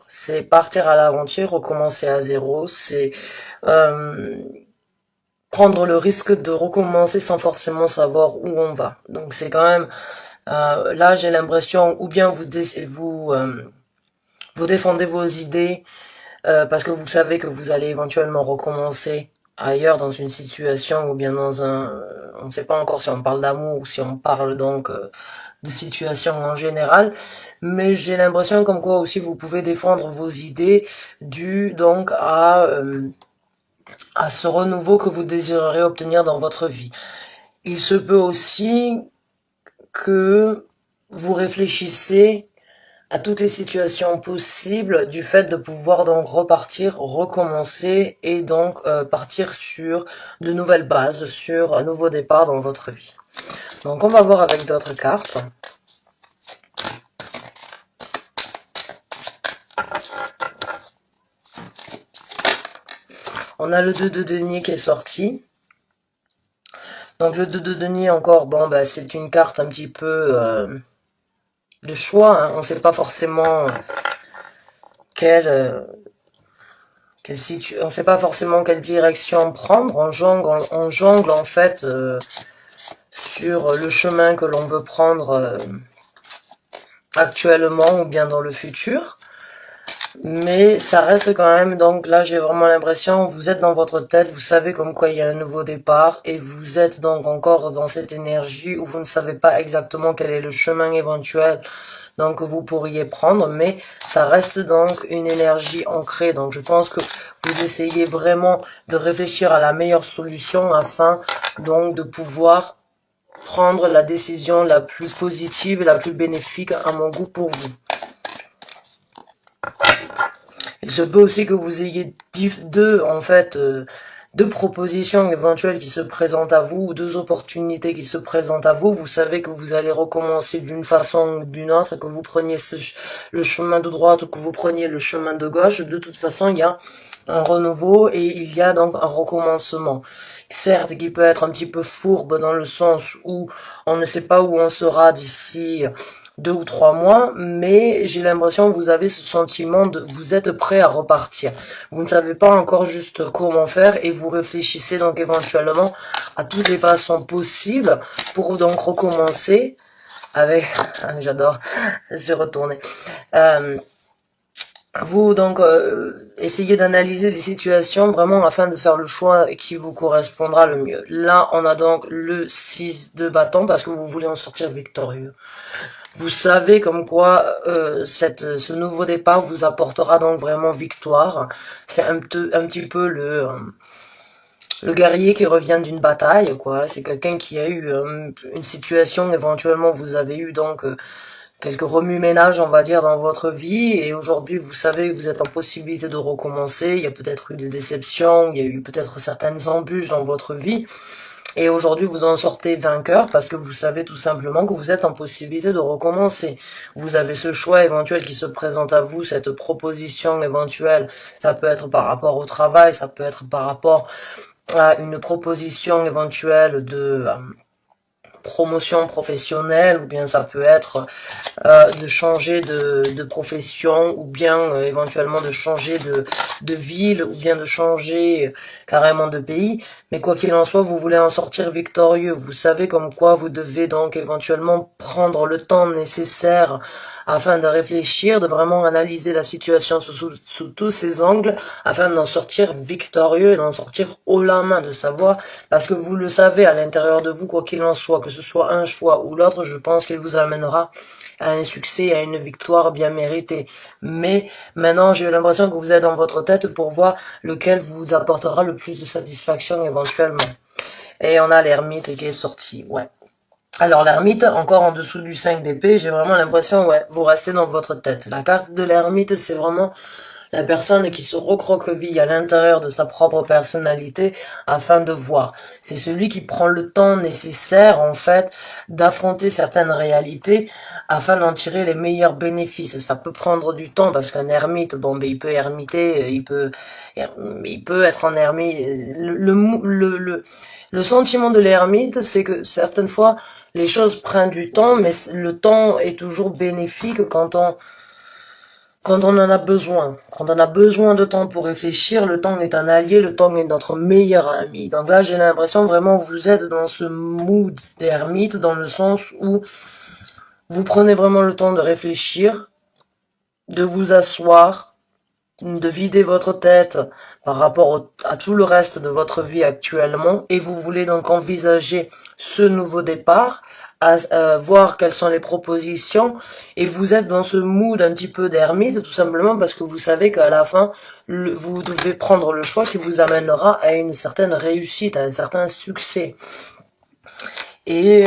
C'est partir à l'aventure, recommencer à zéro, c'est euh, prendre le risque de recommencer sans forcément savoir où on va. Donc c'est quand même là j'ai l'impression ou bien vous défendez vos idées parce que vous savez que vous allez éventuellement recommencer ailleurs dans une situation ou bien dans on ne sait pas encore si on parle d'amour ou si on parle donc de situation en général, mais j'ai l'impression comme quoi aussi vous pouvez défendre vos idées dues donc à ce renouveau que vous désirerez obtenir dans votre vie. Il se peut aussi que vous réfléchissez à toutes les situations possibles du fait de pouvoir donc repartir, recommencer et donc partir sur de nouvelles bases, sur un nouveau départ dans votre vie. Donc on va voir avec d'autres cartes. On a le 2 de denier qui est sorti. Donc le 2 de denier encore, bon bah c'est une carte un petit peu de choix, hein. On ne sait pas forcément on sait pas forcément quelle direction prendre. On jongle en fait sur le chemin que l'on veut prendre actuellement ou bien dans le futur. Mais ça reste quand même, donc là j'ai vraiment l'impression, vous êtes dans votre tête, vous savez comme quoi il y a un nouveau départ et vous êtes donc encore dans cette énergie où vous ne savez pas exactement quel est le chemin éventuel donc que vous pourriez prendre, mais ça reste donc une énergie ancrée. Donc je pense que vous essayez vraiment de réfléchir à la meilleure solution afin donc de pouvoir prendre la décision la plus positive et la plus bénéfique à mon goût pour vous. Il se peut aussi que vous ayez deux propositions éventuelles qui se présentent à vous, ou deux opportunités qui se présentent à vous. Vous savez que vous allez recommencer d'une façon ou d'une autre, que vous preniez le chemin de droite ou que vous preniez le chemin de gauche. De toute façon, il y a un renouveau et il y a donc un recommencement. Certes, qui peut être un petit peu fourbe dans le sens où on ne sait pas où on sera d'ici 2 ou 3 mois, mais j'ai l'impression que vous avez ce sentiment de vous êtes prêt à repartir. Vous ne savez pas encore juste comment faire et vous réfléchissez donc éventuellement à toutes les façons possibles pour donc recommencer avec, j'adore, se retourner. Vous donc essayez d'analyser les situations vraiment afin de faire le choix qui vous correspondra le mieux. Là, on a donc le 6 de bâton parce que vous voulez en sortir victorieux. Vous savez comme quoi ce nouveau départ vous apportera donc vraiment victoire. C'est un petit peu le guerrier qui revient d'une bataille, quoi. C'est quelqu'un qui a eu une situation, éventuellement vous avez eu donc quelques remue-ménages, on va dire, dans votre vie, et aujourd'hui vous savez que vous êtes en possibilité de recommencer. Il y a peut-être eu des déceptions, il y a eu peut-être certaines embûches dans votre vie. Et aujourd'hui, vous en sortez vainqueur parce que vous savez tout simplement que vous êtes en possibilité de recommencer. Vous avez ce choix éventuel qui se présente à vous, cette proposition éventuelle. Ça peut être par rapport au travail, ça peut être par rapport à une proposition éventuelle de promotion professionnelle, ou bien ça peut être de changer de profession, ou bien éventuellement de changer de ville, ou bien de changer carrément de pays. Mais quoi qu'il en soit, vous voulez en sortir victorieux. Vous savez comme quoi vous devez donc éventuellement prendre le temps nécessaire afin de réfléchir, de vraiment analyser la situation sous tous ses angles, afin d'en sortir victorieux et d'en sortir haut la main, de savoir, parce que vous le savez à l'intérieur de vous, quoi qu'il en soit, que ce soit un choix ou l'autre, je pense qu'il vous amènera à un succès, à une victoire bien méritée. Mais maintenant, j'ai l'impression que vous êtes dans votre tête pour voir lequel vous apportera le plus de satisfaction éventuellement. Et on a l'ermite qui est sorti, ouais. Alors l'ermite, encore en dessous du 5 d'épée, j'ai vraiment l'impression, ouais, vous restez dans votre tête. La carte de l'ermite, c'est vraiment la personne qui se recroqueville à l'intérieur de sa propre personnalité afin de voir. C'est celui qui prend le temps nécessaire, en fait, d'affronter certaines réalités afin d'en tirer les meilleurs bénéfices. Ça peut prendre du temps parce qu'un ermite, bon, ben, il peut ermiter, il peut être en ermite. Le sentiment de l'ermite, c'est que certaines fois, les choses prennent du temps, mais le temps est toujours bénéfique quand quand on en a besoin. Quand on a besoin de temps pour réfléchir, le temps est un allié, le temps est notre meilleur ami. Donc là, j'ai l'impression vraiment que vous êtes dans ce mood d'ermite, dans le sens où vous prenez vraiment le temps de réfléchir, de vous asseoir, de vider votre tête par rapport à tout le reste de votre vie actuellement, et vous voulez donc envisager ce nouveau départ, voir quelles sont les propositions, et vous êtes dans ce mood un petit peu d'ermite, tout simplement parce que vous savez qu'à la fin, vous devez prendre le choix qui vous amènera à une certaine réussite, à un certain succès. Et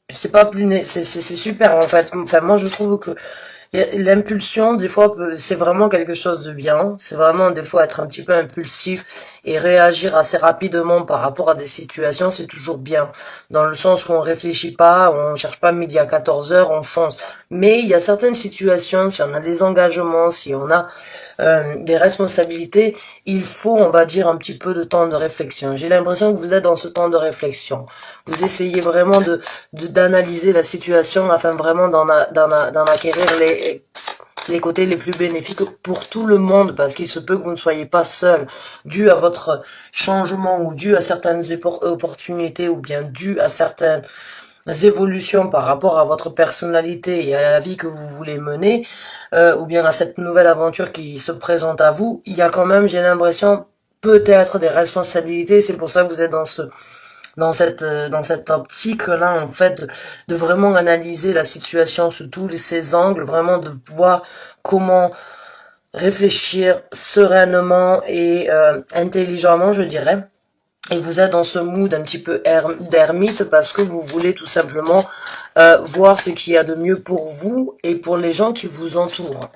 c'est pas plus, c'est super en fait. Enfin, moi je trouve que l'impulsion, des fois, c'est vraiment quelque chose de bien. C'est vraiment, des fois, être un petit peu impulsif et réagir assez rapidement par rapport à des situations, c'est toujours bien. Dans le sens où on réfléchit pas, on cherche pas midi à 14 heures, on fonce. Mais il y a certaines situations, si on a des engagements, si on a des responsabilités, il faut, on va dire, un petit peu de temps de réflexion. J'ai l'impression que vous êtes dans ce temps de réflexion. Vous essayez vraiment d'analyser la situation afin vraiment d'en acquérir les côtés les plus bénéfiques pour tout le monde, parce qu'il se peut que vous ne soyez pas seul, dû à votre changement ou dû à certaines opportunités ou bien dû à certaines évolutions par rapport à votre personnalité et à la vie que vous voulez mener, ou bien à cette nouvelle aventure qui se présente à vous. Il y a quand même, j'ai l'impression, peut-être des responsabilités. C'est pour ça que vous êtes dans cette optique là, en fait, de vraiment analyser la situation sous tous ces angles, vraiment de voir comment réfléchir sereinement et intelligemment, je dirais. Et vous êtes dans ce mood un petit peu d'ermite parce que vous voulez tout simplement voir ce qu'il y a de mieux pour vous et pour les gens qui vous entourent.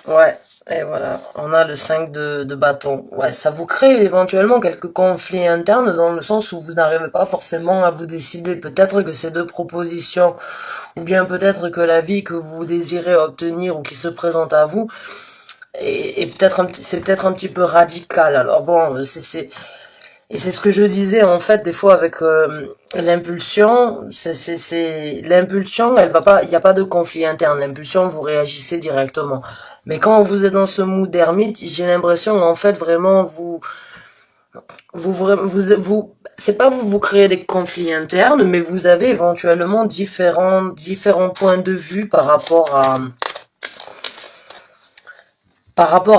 Ouais, et voilà, on a le 5 de bâton. Ouais, ça vous crée éventuellement quelques conflits internes dans le sens où vous n'arrivez pas forcément à vous décider. Peut-être que ces deux propositions, ou bien peut-être que la vie que vous désirez obtenir ou qui se présente à vous, et peut-être c'est peut-être un petit peu radical. Alors bon, et c'est ce que je disais en fait des fois avec l'impulsion. L'impulsion, elle va pas, il n'y a pas de conflit interne. L'impulsion, vous réagissez directement. Mais quand vous êtes dans ce mood d'ermite, j'ai l'impression en fait vraiment c'est pas vous créez des conflits internes, mais vous avez éventuellement différents points de vue par rapport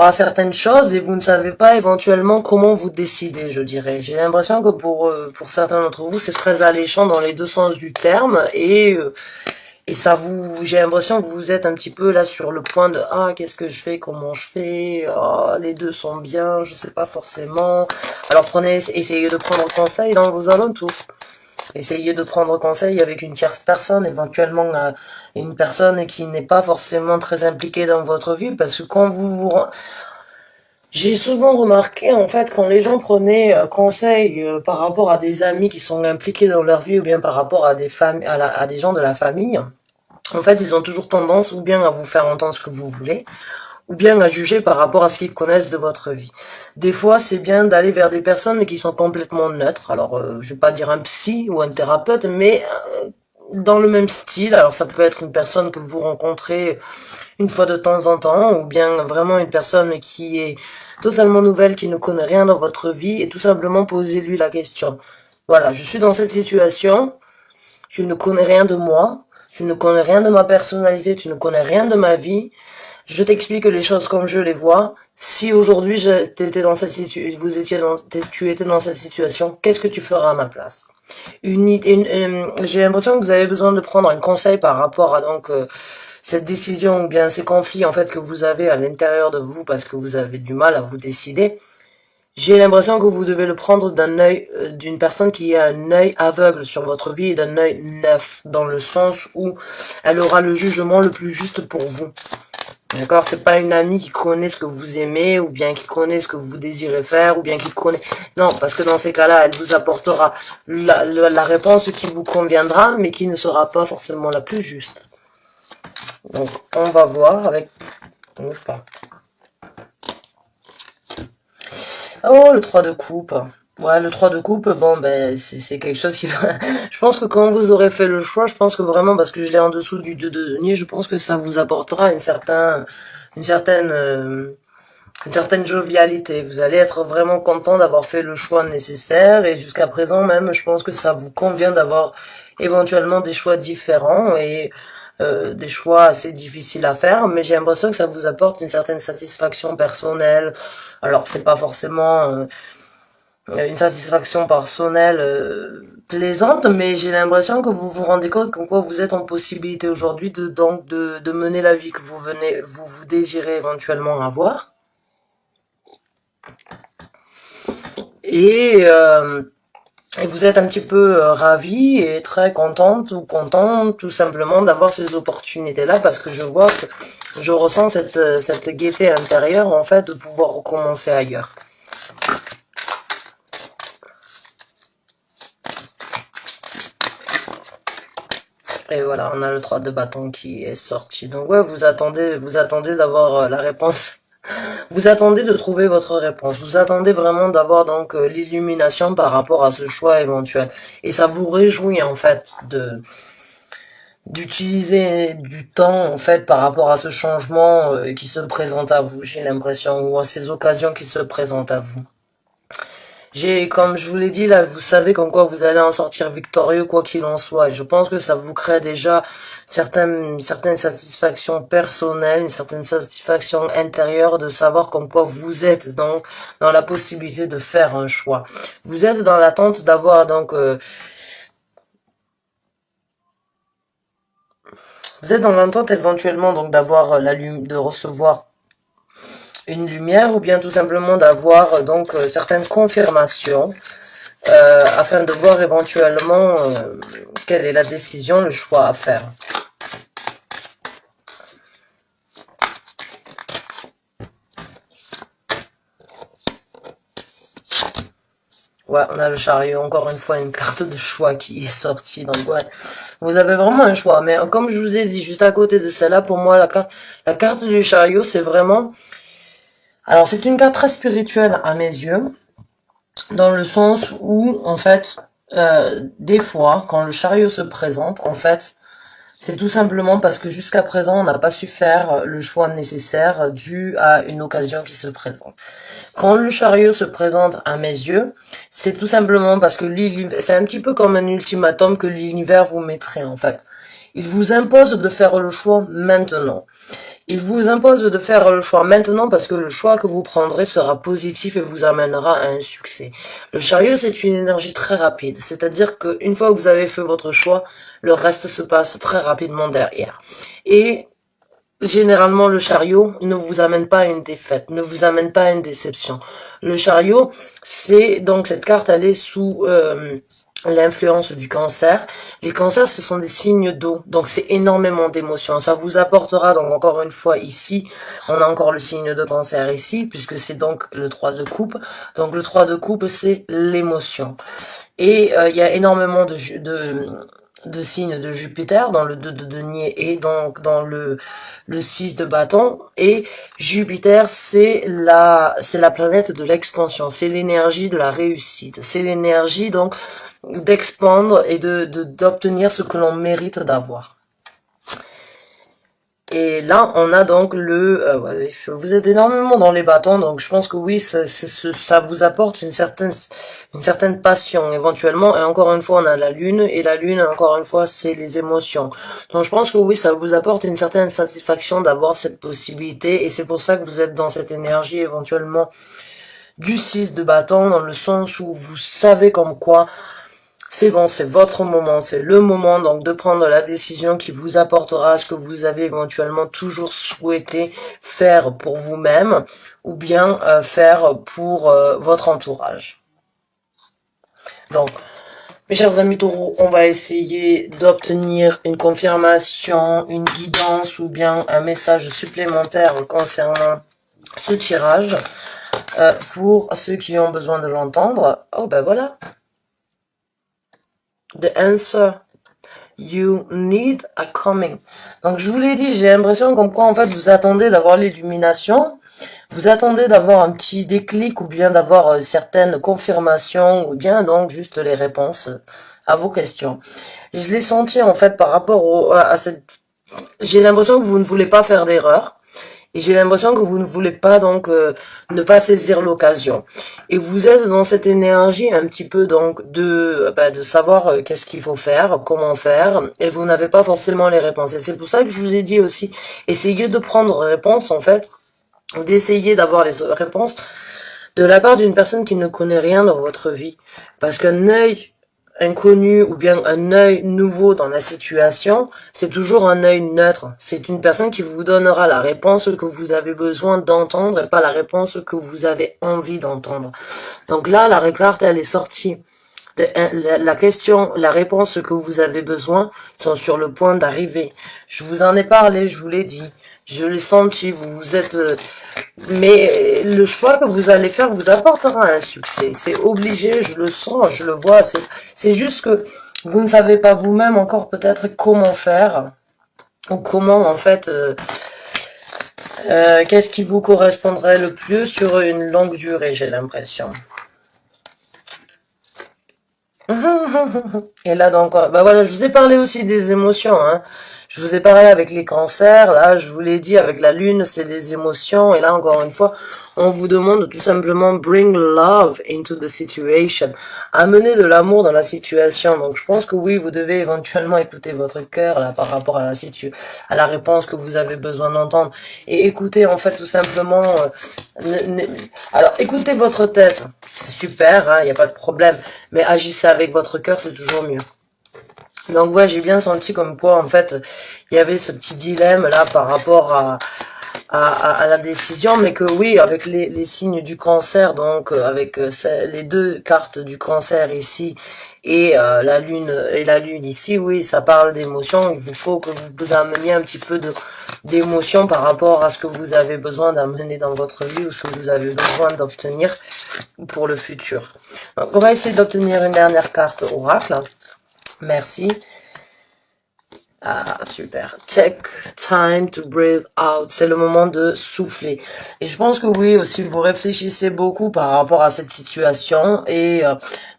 à certaines choses, et vous ne savez pas éventuellement comment vous décider, je dirais. J'ai l'impression que pour certains d'entre vous, c'est très alléchant dans les deux sens du terme, et ça j'ai l'impression que vous êtes un petit peu là sur le point de, ah, qu'est-ce que je fais, comment je fais, ah, les deux sont bien, je sais pas forcément. Alors essayez de prendre conseil dans vos alentours. Essayez de prendre conseil avec une tierce personne, éventuellement une personne qui n'est pas forcément très impliquée dans votre vie, parce que quand j'ai souvent remarqué, en fait, quand les gens prenaient conseil par rapport à des amis qui sont impliqués dans leur vie, ou bien par rapport à des familles, à des gens de la famille, en fait, ils ont toujours tendance ou bien à vous faire entendre ce que vous voulez, ou bien à juger par rapport à ce qu'ils connaissent de votre vie. Des fois, c'est bien d'aller vers des personnes qui sont complètement neutres. Alors, je vais pas dire un psy ou un thérapeute, mais dans le même style. Alors, ça peut être une personne que vous rencontrez une fois de temps en temps, ou bien vraiment une personne qui est totalement nouvelle, qui ne connaît rien dans votre vie, et tout simplement posez-lui la question. Voilà, je suis dans cette situation, tu ne connais rien de moi, tu ne connais rien de ma personnalité, tu ne connais rien de ma vie, je t'explique les choses comme je les vois. Si aujourd'hui tu étais dans cette situation, qu'est-ce que tu feras à ma place? J'ai l'impression que vous avez besoin de prendre un conseil par rapport à cette décision ou bien ces conflits en fait que vous avez à l'intérieur de vous parce que vous avez du mal à vous décider. J'ai l'impression que vous devez le prendre d'un œil d'une personne qui a un œil aveugle sur votre vie et d'un œil neuf, dans le sens où elle aura le jugement le plus juste pour vous. D'accord, c'est pas une amie qui connaît ce que vous aimez, ou bien qui connaît ce que vous désirez faire, ou bien qui connaît... Non, parce que dans ces cas-là, elle vous apportera la réponse qui vous conviendra, mais qui ne sera pas forcément la plus juste. Donc, on va voir avec... Oh, le 3 de coupe. Ouais, le 3 de coupe, bon, ben, c'est quelque chose qui va... Je pense que quand vous aurez fait le choix, je pense que vraiment, parce que je l'ai en dessous du 2 de denier, je pense que ça vous apportera une certaine, euh, une certaine jovialité. Vous allez être vraiment content d'avoir fait le choix nécessaire et jusqu'à présent même, je pense que ça vous convient d'avoir éventuellement des choix différents et des choix assez difficiles à faire, mais j'ai l'impression que ça vous apporte une certaine satisfaction personnelle. Alors c'est pas forcément une satisfaction personnelle plaisante, mais j'ai l'impression que vous vous rendez compte qu'en quoi vous êtes en possibilité aujourd'hui de mener la vie que vous désirez éventuellement avoir. Et, euh, et vous êtes un petit peu ravi et très contente ou content tout simplement d'avoir ces opportunités-là parce que je vois que je ressens cette gaieté intérieure en fait de pouvoir recommencer ailleurs. Et voilà, on a le 3 de bâton qui est sorti. Donc ouais, vous attendez d'avoir la réponse. Vous attendez de trouver votre réponse. Vous attendez vraiment d'avoir donc l'illumination par rapport à ce choix éventuel. Et ça vous réjouit en fait de d'utiliser du temps en fait par rapport à ce changement qui se présente à vous, j'ai l'impression, ou à ces occasions qui se présentent à vous. Comme je vous l'ai dit là, vous savez comme quoi vous allez en sortir victorieux quoi qu'il en soit. Et je pense que ça vous crée déjà certaines satisfactions personnelles, une certaine satisfaction intérieure de savoir comme quoi vous êtes donc dans la possibilité de faire un choix. Vous êtes dans l'attente d'avoir donc vous êtes dans l'attente éventuellement donc d'avoir de recevoir une lumière ou bien tout simplement d'avoir donc certaines confirmations afin de voir éventuellement quelle est la décision, le choix à faire. Ouais, on a le chariot, encore une fois, une carte de choix qui est sortie. Donc ouais, vous avez vraiment un choix. Mais comme je vous ai dit, juste à côté de celle-là, pour moi, la carte du chariot, c'est vraiment... Alors, c'est une carte très spirituelle à mes yeux, dans le sens où, en fait, des fois, quand le chariot se présente, en fait, c'est tout simplement parce que jusqu'à présent, on n'a pas su faire le choix nécessaire dû à une occasion qui se présente. Quand le chariot se présente à mes yeux, c'est tout simplement parce que c'est un petit peu comme un ultimatum que l'univers vous mettrait en fait. Il vous impose de faire le choix maintenant. Il vous impose de faire le choix maintenant parce que le choix que vous prendrez sera positif et vous amènera à un succès. Le chariot, c'est une énergie très rapide. C'est-à-dire qu'une fois que vous avez fait votre choix, le reste se passe très rapidement derrière. Et généralement, le chariot ne vous amène pas à une défaite, ne vous amène pas à une déception. Le chariot, c'est donc cette carte, elle est sous l'influence du cancer. Les cancers, ce sont des signes d'eau, donc c'est énormément d'émotions. Ça vous apportera donc encore une fois ici, on a encore le signe de cancer ici, puisque c'est donc le 3 de coupe. Donc le 3 de coupe, c'est l'émotion. Et il y a énormément de signes de Jupiter dans le 2 de denier et donc dans le 6 de bâton. Et Jupiter, c'est la planète de l'expansion, c'est l'énergie de la réussite, c'est l'énergie donc d'expandre et d'obtenir ce que l'on mérite d'avoir. Et là, on a donc ouais, vous êtes énormément dans les bâtons, donc je pense que oui, ça vous apporte une certaine passion éventuellement. Et encore une fois, on a la lune, et la lune, encore une fois, c'est les émotions. Donc je pense que oui, ça vous apporte une certaine satisfaction d'avoir cette possibilité, et c'est pour ça que vous êtes dans cette énergie éventuellement du 6 de bâton, dans le sens où vous savez comme quoi c'est bon, c'est votre moment, c'est le moment donc de prendre la décision qui vous apportera ce que vous avez éventuellement toujours souhaité faire pour vous-même ou bien faire pour votre entourage. Donc, mes chers amis taureaux, on va essayer d'obtenir une confirmation, une guidance ou bien un message supplémentaire concernant ce tirage pour ceux qui ont besoin de l'entendre. Oh ben voilà. The answer you need are coming. Donc je vous l'ai dit, j'ai l'impression comme quoi en fait vous attendez d'avoir l'illumination Vous attendez d'avoir un petit déclic ou bien d'avoir certaines confirmations ou bien donc juste les réponses à vos questions. Je l'ai senti en fait par rapport à cette... J'ai l'impression que vous ne voulez pas faire d'erreur. Et j'ai l'impression que vous ne voulez pas donc ne pas saisir l'occasion. Et vous êtes dans cette énergie un petit peu donc de savoir qu'est-ce qu'il faut faire, comment faire, et vous n'avez pas forcément les réponses. Et c'est pour ça que je vous ai dit aussi, essayez de prendre réponse en fait, ou d'essayer d'avoir les réponses de la part d'une personne qui ne connaît rien dans votre vie. Parce qu'un œil inconnu ou bien un œil nouveau dans la situation, c'est toujours un œil neutre. C'est une personne qui vous donnera la réponse que vous avez besoin d'entendre et pas la réponse que vous avez envie d'entendre. Donc là, la carte, elle est sortie. La question, la réponse que vous avez besoin sont sur le point d'arriver. Je vous en ai parlé, je vous l'ai dit. Je l'ai senti, vous êtes... mais le choix que vous allez faire vous apportera un succès. C'est obligé, je le sens, je le vois. C'est juste que vous ne savez pas vous-même encore peut-être comment faire. Ou comment en fait... qu'est-ce qui vous correspondrait le plus sur une longue durée, j'ai l'impression. Et là donc, bah voilà, je vous ai parlé aussi des émotions, hein. Je vous ai parlé avec les cancers, là, je vous l'ai dit, avec la lune, c'est des émotions, et là, encore une fois, on vous demande tout simplement bring love into the situation, amener de l'amour dans la situation. Donc, je pense que oui, vous devez éventuellement écouter votre cœur, là, par rapport à à la réponse que vous avez besoin d'entendre, et écoutez, en fait, tout simplement, alors, écoutez votre tête, c'est super, hein, il n'y a pas de problème, mais agissez avec votre cœur, c'est toujours mieux. Donc ouais, j'ai bien senti comme quoi en fait il y avait ce petit dilemme là par rapport à la décision, mais que oui, avec les signes du cancer, donc avec les deux cartes du cancer ici et la lune ici, oui, ça parle d'émotion. Il vous faut que vous ameniez un petit peu d'émotion par rapport à ce que vous avez besoin d'amener dans votre vie ou ce que vous avez besoin d'obtenir pour le futur. Donc on va essayer d'obtenir une dernière carte oracle. Merci. Ah, super. Take time to breathe out. C'est le moment de souffler. Et je pense que oui, aussi, vous réfléchissez beaucoup par rapport à cette situation. Et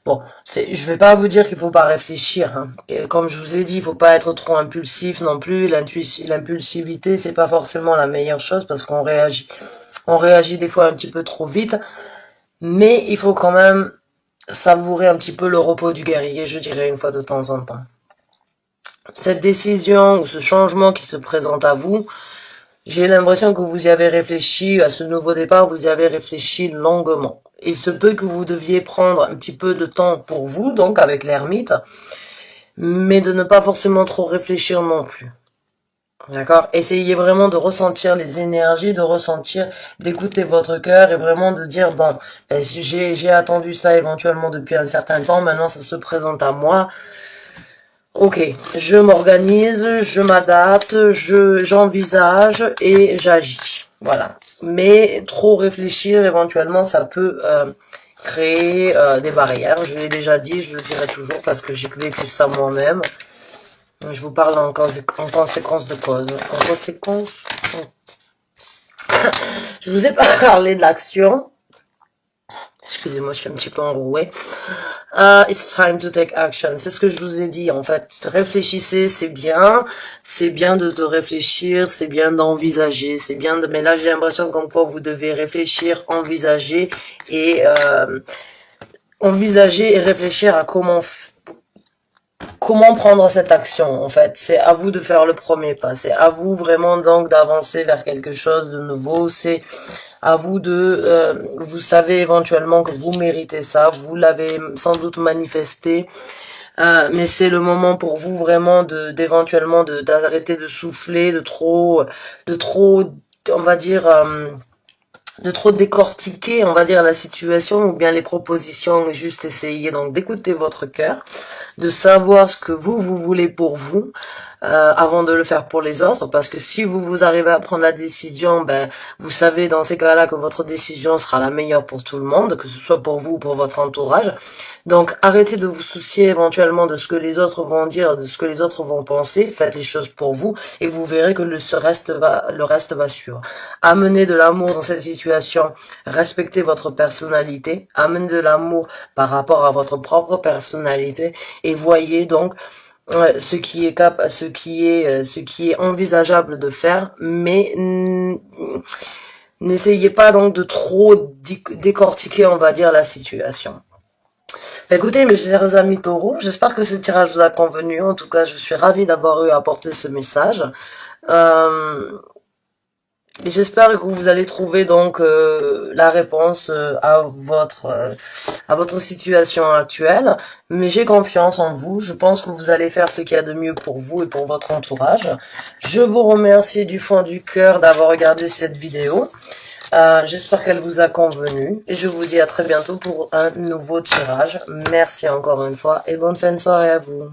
bon, je vais pas vous dire qu'il faut pas réfléchir, hein. Et comme je vous ai dit, il faut pas être trop impulsif non plus. L'impulsivité, c'est pas forcément la meilleure chose parce qu'on réagit. On réagit des fois un petit peu trop vite. Mais il faut quand même savourer un petit peu le repos du guerrier, je dirais, une fois de temps en temps. Cette décision ou ce changement qui se présente à vous, j'ai l'impression que vous y avez réfléchi, à ce nouveau départ, vous y avez réfléchi longuement. Il se peut que vous deviez prendre un petit peu de temps pour vous, donc avec l'ermite, mais de ne pas forcément trop réfléchir non plus. D'accord? Essayez vraiment de ressentir les énergies, de ressentir, d'écouter votre cœur et vraiment de dire, bon, ben, j'ai attendu ça éventuellement depuis un certain temps, maintenant ça se présente à moi. Ok, je m'organise, je m'adapte, j'envisage et j'agis. Voilà. Mais trop réfléchir, éventuellement, ça peut créer des barrières. Je l'ai déjà dit, je le dirai toujours parce que j'ai vécu ça moi-même. Je vous parle en conséquence de cause. En conséquence... Je vous ai parlé de l'action. Excusez-moi, je suis un petit peu enrouée. It's time to take action. C'est ce que je vous ai dit, en fait. Réfléchissez, c'est bien. C'est bien de réfléchir, c'est bien d'envisager, c'est bien de... Mais là, j'ai l'impression qu'en quoi vous devez réfléchir, envisager et réfléchir à comment prendre cette action, en fait. C'est à vous de faire le premier pas. C'est à vous vraiment donc d'avancer vers quelque chose de nouveau. C'est à vous vous savez éventuellement que vous méritez ça. Vous l'avez sans doute manifesté. Mais c'est le moment pour vous vraiment d'éventuellement d'arrêter de souffler, de trop, on va dire, trop décortiquer, on va dire, la situation ou bien les propositions, et juste essayer donc d'écouter votre cœur, de savoir ce que vous voulez pour vous, avant de le faire pour les autres, parce que si vous arrivez à prendre la décision, ben vous savez dans ces cas-là que votre décision sera la meilleure pour tout le monde, que ce soit pour vous ou pour votre entourage. Donc arrêtez de vous soucier éventuellement de ce que les autres vont dire, de ce que les autres vont penser, faites les choses pour vous et vous verrez que le reste va suivre. Amenez de l'amour dans cette situation, respectez votre personnalité, amenez de l'amour par rapport à votre propre personnalité et voyez donc ce qui est envisageable de faire, mais n'essayez pas donc de trop décortiquer, on va dire, la situation. Écoutez, mes chers amis taureaux, j'espère que ce tirage vous a convenu. En tout cas, je suis ravie d'avoir eu à apporter ce message. Et j'espère que vous allez trouver donc la réponse à votre situation actuelle. Mais j'ai confiance en vous. Je pense que vous allez faire ce qu'il y a de mieux pour vous et pour votre entourage. Je vous remercie du fond du cœur d'avoir regardé cette vidéo. J'espère qu'elle vous a convenu. Et je vous dis à très bientôt pour un nouveau tirage. Merci encore une fois et bonne fin de soirée à vous.